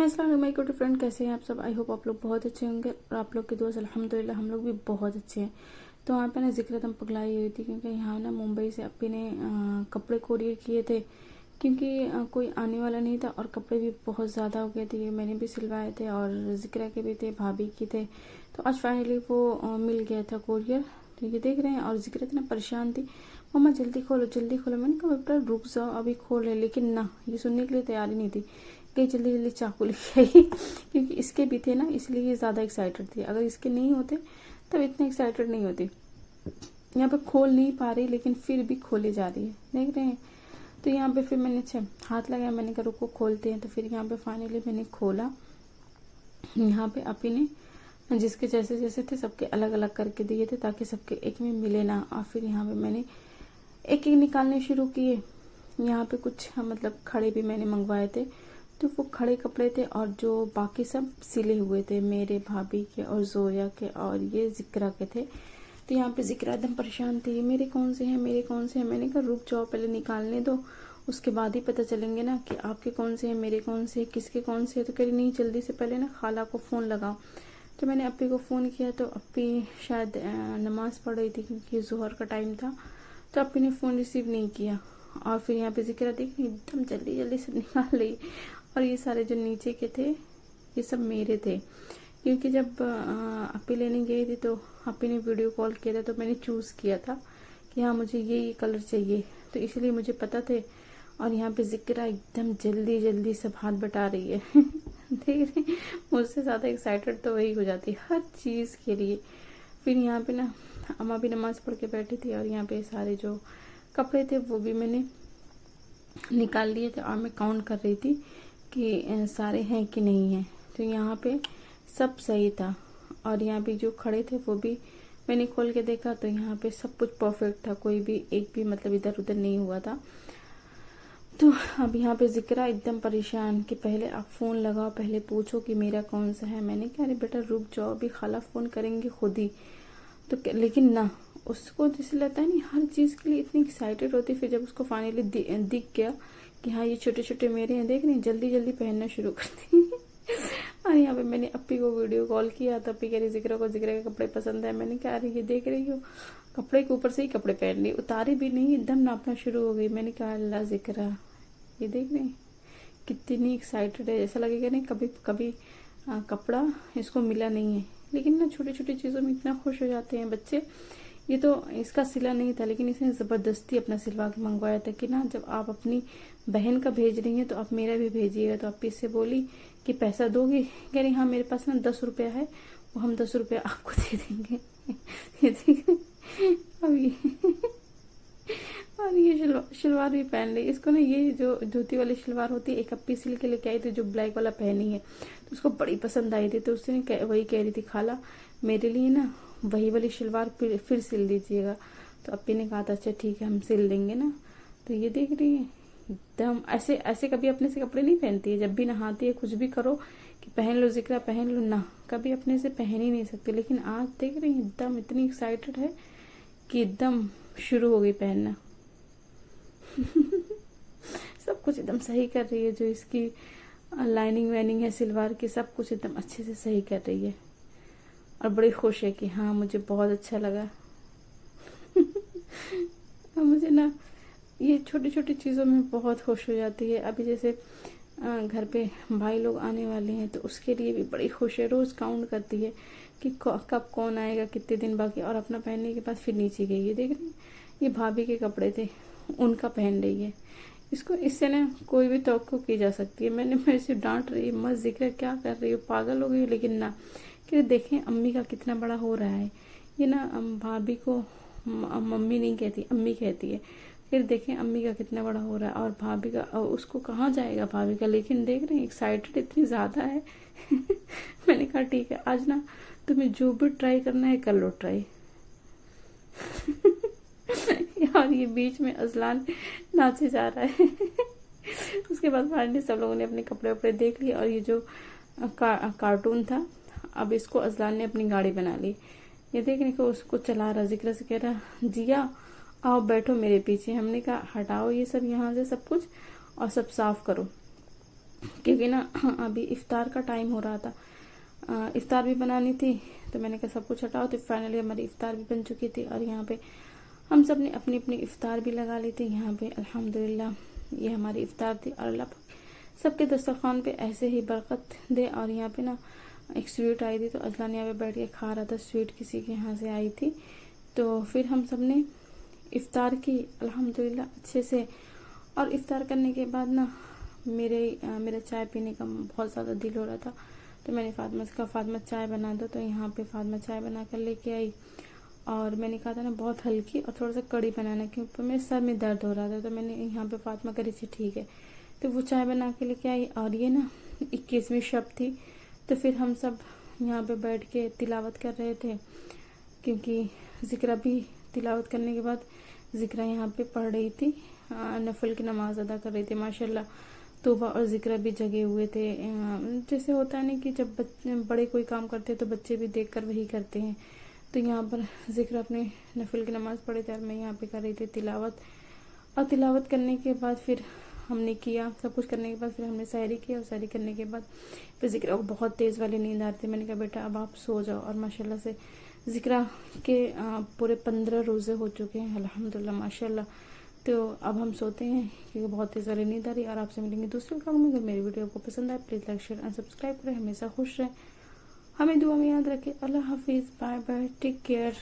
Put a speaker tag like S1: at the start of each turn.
S1: अस्सलाम my good friend, कैसे हैं आप सब। आई होप आप लोग बहुत अच्छे होंगे और आप लोग की दुआ से अल्हम्दुलिल्लाह हम लोग भी बहुत अच्छे हैं। तो वहाँ पे ना जिक्रतम पगलाई हुई थी क्योंकि यहाँ ना मुंबई से अपी ने कपड़े कोरियर किए थे क्योंकि कोई आने वाला नहीं था और कपड़े भी बहुत ज़्यादा हो गए थे। मैंने भी सिलवाए थे और जिक्रा के भी थे, भाभी के थे। तो आज फाइनली वो मिल गया था कोरियर। तो ये देख रहे हैं और जिक्र इतना परेशान थी, मम्मा जल्दी खोलो जल्दी खोलो। मैंने कहा बेटा रुक जाओ अभी खोल ले, लेकिन ना ये सुनने के लिए तैयार ही नहीं थी। कहीं जल्दी जल्दी चाकू लेके आई क्योंकि इसके भी थे ना, इसलिए ये ज़्यादा एक्साइटेड थी। अगर इसके नहीं होते तब इतने एक्साइटेड नहीं होती। यहाँ पे खोल नहीं पा रही लेकिन फिर भी खोले जा रही है, देख रहे हैं। तो यहाँ पे फिर मैंने हाथ लगाया, मैंने कहा रुको खोलते हैं। तो फिर यहाँ पे फाइनली मैंने खोला। यहाँ पे अपी ने जिसके जैसे जैसे थे सबके अलग अलग करके दिए थे ताकि सबके एक में मिले ना। और फिर यहाँ पे मैंने एक एक निकालने शुरू किए। यहाँ पे कुछ मतलब खड़े भी मैंने मंगवाए थे, तो वो खड़े कपड़े थे और जो बाकी सब सिले हुए थे मेरे, भाभी के और जोया के और ये जिक्रा के थे। तो यहाँ पे जिक्रा एकदम परेशान थी, मेरे कौन से हैं मेरे कौन से हैं। मैंने कहा रुक जाओ पहले निकालने दो, उसके बाद ही पता चलेंगे ना कि आपके कौन से हैं मेरे कौन से हैं किसके कौन से हैं। तो कह रही नहीं जल्दी से पहले ना खाला को फ़ोन लगाओ। तो मैंने अपी को फ़ोन किया तो अपी शायद नमाज़ पढ़ रही थी क्योंकि जोहर का टाइम था। तो अपी ने फ़ोन रिसीव नहीं किया। और फिर यहाँ पे जिक्रा देख एकदम जल्दी जल्दी से निकाल रही। और ये सारे जो नीचे के थे ये सब मेरे थे क्योंकि जब अपी लेने गई थी तो अपी ने वीडियो कॉल किया था। तो मैंने चूज़ किया था कि हाँ मुझे ये कलर चाहिए, तो इसलिए मुझे पता थे। और यहाँ पे जिक्रा एकदम जल्दी जल्दी सब हाथ बटा रही है देख रहे, मुझसे ज़्यादा एक्साइटेड तो वही हो जाती है हर चीज़ के लिए। फिर यहाँ पे ना अम्मा भी नमाज़ पढ़ के बैठी थी और यहाँ पे सारे जो कपड़े थे वो भी मैंने निकाल लिए थे और मैं काउंट कर रही थी कि सारे हैं कि नहीं हैं। तो यहाँ पे सब सही था और यहाँ पे जो खड़े थे वो भी मैंने खोल के देखा तो यहाँ पे सब कुछ परफेक्ट था, कोई भी एक भी मतलब इधर उधर नहीं हुआ था। तो अब यहाँ पे जिक्रा एकदम परेशान कि पहले आप फ़ोन लगाओ, पहले पूछो कि मेरा कौन सा है। मैंने कहा अरे बेटा रुक जाओ अभी खाला फ़ोन करेंगे खुद ही। तो लेकिन ना उसको जैसे लगता है नहीं हर चीज़ के लिए इतनी एक्साइटेड होती। फिर जब उसको फाइनली दिख गया कि हाँ ये छोटे छोटे मेरे हैं, देख रही जल्दी जल्दी पहनना शुरू कर दी और यहाँ पे मैंने अपी को वीडियो कॉल किया तो अपी कह रही जिक्रा को जिक्रा के कपड़े पसंद है। मैंने कहा अरे ये देख रही हो कपड़े के ऊपर से ही कपड़े पहन ली, उतारी भी नहीं एकदम नापना शुरू हो गई। मैंने कहा अल्लाह जिक्रा ये देख रही कितनी एक्साइटेड है, ऐसा लगेगा नहीं कभी कभी कपड़ा इसको मिला नहीं है। लेकिन ना छोटी छोटी चीज़ों में इतना खुश हो जाते हैं बच्चे। ये तो इसका सिला नहीं था लेकिन इसने ज़बरदस्ती अपना सिलवा के मंगवाया था कि ना जब आप अपनी बहन का भेज रही हैं तो आप मेरा भी भेजिएगा। तो आप इससे बोली कि पैसा दोगी, कह रही हाँ मेरे पास ना 10 रुपया है, वो हम 10 रुपया आपको दे देंगे ये देखिए और ये शलवार भी पहन ली। इसको ना ये जो धोती वाली शलवार होती है एक अपी सिल के लेके आई थी जो ब्लैक वाला पहनी है, तो उसको बड़ी पसंद आई थी। तो उसने वही कह रही थी खाला मेरे लिए ना वही वाली शलवार फिर सिल दीजिएगा। तो अपी ने कहा था अच्छा ठीक है हम सिल देंगे ना। तो ये देख रही है एकदम ऐसे ऐसे कभी अपने से कपड़े नहीं पहनती है। जब भी नहाती है कुछ भी करो कि पहन लो जिक्रा पहन लो, ना कभी अपने से पहन ही नहीं सकती। लेकिन आज देख रही है एकदम इतनी एक्साइटेड है कि एकदम शुरू हो गई पहनना सब कुछ एकदम सही कर रही है, जो इसकी लाइनिंग वाइनिंग है सिलवार की सब कुछ एकदम अच्छे से सही कर रही है और बड़ी खुश है कि हाँ मुझे बहुत अच्छा लगा मुझे ना ये छोटी छोटी चीज़ों में बहुत खुश हो जाती है। अभी जैसे घर पे भाई लोग आने वाले हैं तो उसके लिए भी बड़ी खुश है, रोज़ काउंट करती है कि कब कौन आएगा कितने दिन बाकी। और अपना पहनने के बाद फिर नीचे गई है, देख रही ये भाभी के कपड़े थे उनका पहन रही है। इसको इससे ना कोई भी तवक्को की जा सकती है। मैंने मेरे से डांट रही मत जिक्र क्या कर रही हो पागल हो गई, लेकिन ना कि देखें अम्मी का कितना बड़ा हो रहा है। ये ना भाभी को मम्मी नहीं कहती अम्मी कहती है। फिर देखें अम्मी का कितना बड़ा हो रहा है और भाभी का उसको कहाँ जाएगा भाभी का। लेकिन देख रहे हैं एक्साइटेड इतनी ज़्यादा है मैंने कहा ठीक है आज ना तुम्हें जो भी ट्राई करना है कर लो ट्राई और ये बीच में अजलान नाचे जा रहा है उसके बाद फाइनली सब लोगों ने अपने कपड़े वपड़े देख लिए और ये जो कार्टून था अब इसको अजलान ने अपनी गाड़ी बना ली। ये देखने को उसको चला रहा, जिक्र से कह रहा जिया आओ बैठो मेरे पीछे। हमने कहा हटाओ ये सब यहाँ से सब कुछ और सब साफ करो। क्योंकि ना अभी इफ्तार का टाइम हो रहा था, इफ्तार भी बनानी थी, तो मैंने कहा सब कुछ हटाओ। तो फाइनली हमारी इफ्तार भी बन चुकी थी और यहाँ पे हम सब ने अपनी अपनी इफ्तार भी लगा ली थी। यहाँ पे अल्हम्दुलिल्लाह ये हमारी इफ्तार थी और अल्लाह सबके दस्तरखान पे ऐसे ही बरकत दे। और यहाँ पे ना एक स्वीट आई थी, तो अजलान यहाँ पे बैठ के खा रहा था, स्वीट किसी के यहाँ से आई थी। तो फिर हम सब ने इफ्तार की अल्हम्दुलिल्लाह अच्छे से। और इफ्तार करने के बाद ना मेरा चाय पीने का बहुत ज़्यादा दिल हो रहा था, तो मैंने फातिमा से कहा फातिमा चाय बना दो। तो यहाँ पे फातिमा चाय बना कर लेके आई और मैंने कहा था ना बहुत हल्की और थोड़ा सा कड़ी बनाना, क्योंकि मेरे सर में दर्द हो रहा था। तो मैंने यहाँ पे फातिमा करी थी ठीक है, तो वो चाय बना के लेके आई। और ये ना 21वीं शब थी, तो फिर हम सब यहाँ पे बैठ के तिलावत कर रहे थे, क्योंकि ज़िक्रा भी तिलावत करने के बाद ज़िक्रा यहाँ पे पढ़ रही थी, नफल की नमाज अदा कर रही थी माशाल्लाह। तोबा और ज़िक्रा भी जगे हुए थे। जैसे होता है ना कि जब बड़े कोई काम करते हैं तो बच्चे भी देखकर वही करते हैं। तो यहाँ पर ज़िक्रा अपने नफल की नमाज़ पढ़े थे और मैं यहाँ पे कर रही थी तिलावत। और तिलावत करने के बाद फिर हमने किया सब कुछ करने के बाद फिर हमने सहरी किया, और सहरी करने के बाद फिर ज़िक्रा को बहुत तेज़ वाली नींद आ रही थी। मैंने कहा बेटा अब आप सो जाओ। और माशाल्लाह से ज़िक्रा के पूरे 15 रोज़े हो चुके हैं अल्हम्दुलिल्लाह माशाल्लाह। तो अब हम सोते हैं क्योंकि बहुत तेज़ वाली नींद आ रही है। और आपसे मिलेंगे दूसरे ब्लॉग में। अगर मेरी वीडियो आपको पसंद आए please like share and subscribe करें। हमेशा खुश रहें, हमें दुआ में याद रखें। अल्लाह हाफिज़, बाय बाय, टेक केयर।